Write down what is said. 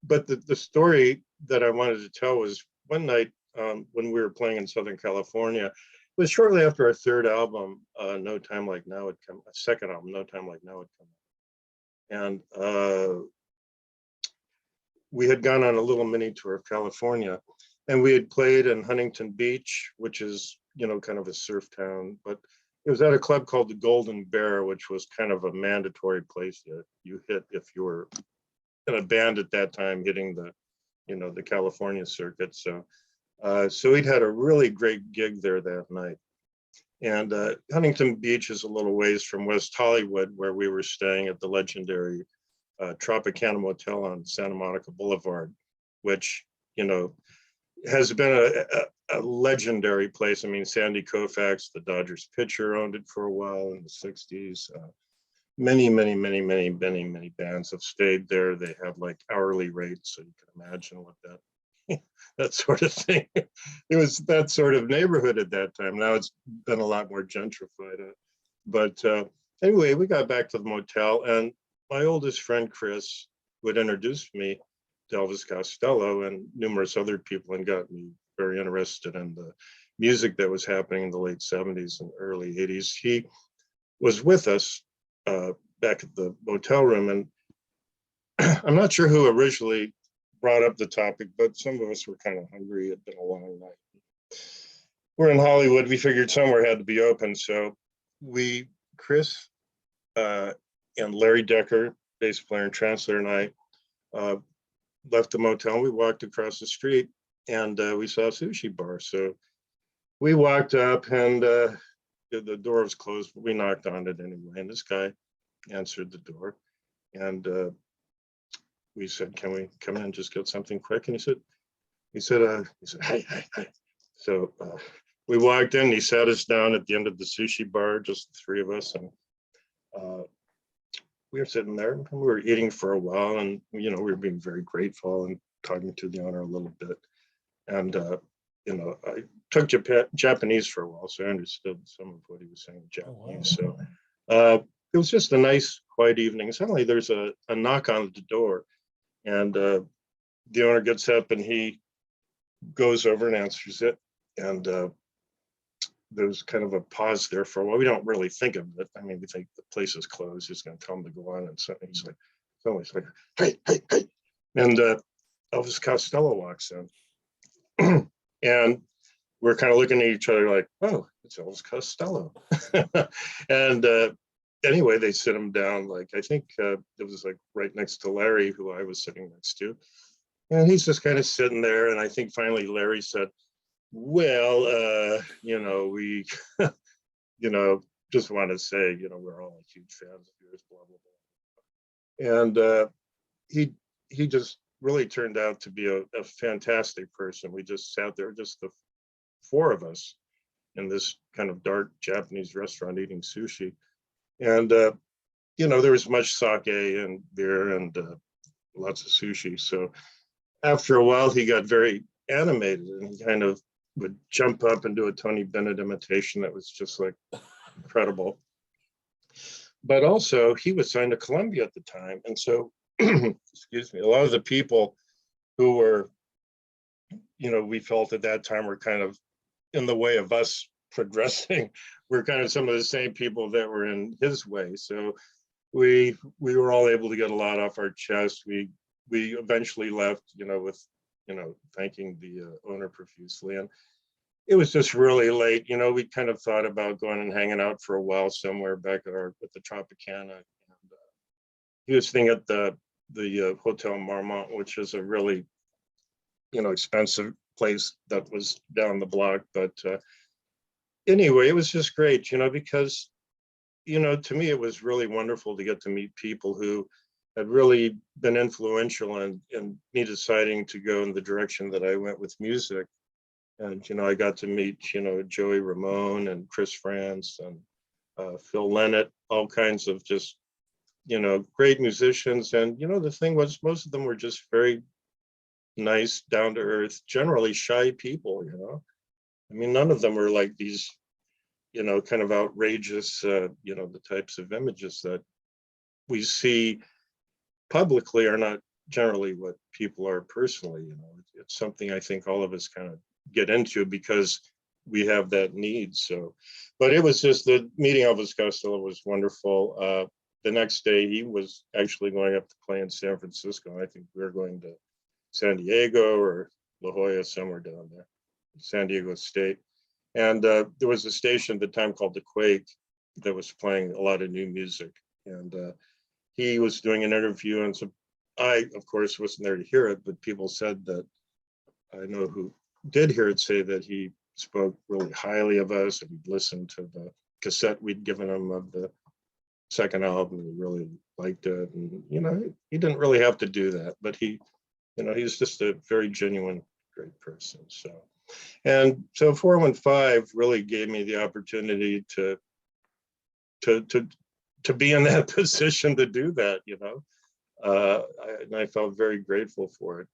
but the story that I wanted to tell was one night when we were playing in Southern California. It was shortly after our third album, No Time Like Now had come, second album, No Time Like Now had come. And we had gone on a little mini tour of California, and we had played in Huntington Beach, which is, you know, kind of a surf town, but it was at a club called the Golden Bear, which was kind of a mandatory place that you hit if you were in a band at that time, hitting the, you know, the California circuit. So, so we'd had a really great gig there that night. And Huntington Beach is a little ways from West Hollywood, where we were staying at the legendary Tropicana Motel on Santa Monica Boulevard, which, you know, has been a legendary place. I mean, Sandy Koufax, the Dodgers pitcher, owned it for a while in the 60s. Many bands have stayed there. They have like hourly rates, so you can imagine what that that sort of thing. It was that sort of neighborhood at that time. Now it's been a lot more gentrified. But anyway, we got back to the motel, and my oldest friend, Chris, who had introduced me to Elvis Costello and numerous other people and got me very interested in the music that was happening in the late 70s and early 80s. He was with us back at the motel room, and I'm not sure who originally brought up the topic, but some of us were kind of hungry. It had been a long night. We're in Hollywood. We figured somewhere had to be open. So Chris and Larry Decker, bass player and Translator, and I left the motel. We walked across the street, and we saw a sushi bar. So we walked up, and the door was closed, but we knocked on it anyway. And this guy answered the door, and we said, "Can we come in and just get something quick?" And he said, "Hey." So we walked in. He sat us down at the end of the sushi bar, just the three of us, and we were sitting there. And we were eating for a while, and you know, we were being very grateful and talking to the owner a little bit. And you know, I took Japanese for a while, so I understood some of what he was saying in Japanese. Oh, wow. So it was just a nice, quiet evening. Suddenly, there's a knock on the door, and the owner gets up and he goes over and answers it. And there's kind of a pause there for a while. We don't really think of it. I mean, we think the place is closed. He's going to tell him to go on, and so he's like, "Hey!" And Elvis Costello walks in. And we're kind of looking at each other like, "Oh, it's Elvis Costello." And anyway, they sit him down. Like, I think it was like right next to Larry, who I was sitting next to. And he's just kind of sitting there. And I think finally Larry said, "Well, you know, we, you know, just want to say, you know, we're all huge fans of yours, blah, blah, blah." And he just really turned out to be a fantastic person. We just sat there, just the four of us, in this kind of dark Japanese restaurant eating sushi. And, you know, there was much sake and beer and lots of sushi. So after a while, he got very animated, and he kind of would jump up and do a Tony Bennett imitation that was just like incredible. But also, he was signed to Columbia at the time. And so, excuse me, a lot of the people who were, you know, we felt at that time were kind of in the way of us progressing, were kind of some of the same people that were in his way. So we were all able to get a lot off our chest. We eventually left, you know, with, you know, thanking the owner profusely. And it was just really late. You know, we kind of thought about going and hanging out for a while somewhere back at the Tropicana. And he was staying at the Hotel Marmont, which is a really, you know, expensive place that was down the block. But anyway, it was just great, you know, because, you know, to me, it was really wonderful to get to meet people who had really been influential in me deciding to go in the direction that I went with music. And, you know, I got to meet, you know, Joey Ramone and Chris France and Phil Lynott, all kinds of just, you know, great musicians. And, you know, the thing was, most of them were just very nice, down to earth, generally shy people, you know. I mean, none of them were like these, you know, kind of outrageous, you know, the types of images that we see publicly are not generally what people are personally. It's something I think all of us kind of get into because we have that need. So, but it was just the meeting Elvis Costello was wonderful. The next day he was actually going up to play in San Francisco. I think we were going to San Diego or La Jolla, somewhere down there, San Diego State. And there was a station at the time called The Quake that was playing a lot of new music. And he was doing an interview. And so I, of course, wasn't there to hear it, but people said that I know who did hear it say that he spoke really highly of us, and he'd listened to the cassette we'd given him of the second album. He really liked it. And, he didn't really have to do that, but he's just a very genuine, great person. And so 415 really gave me the opportunity to be in that position to do that, and I felt very grateful for it.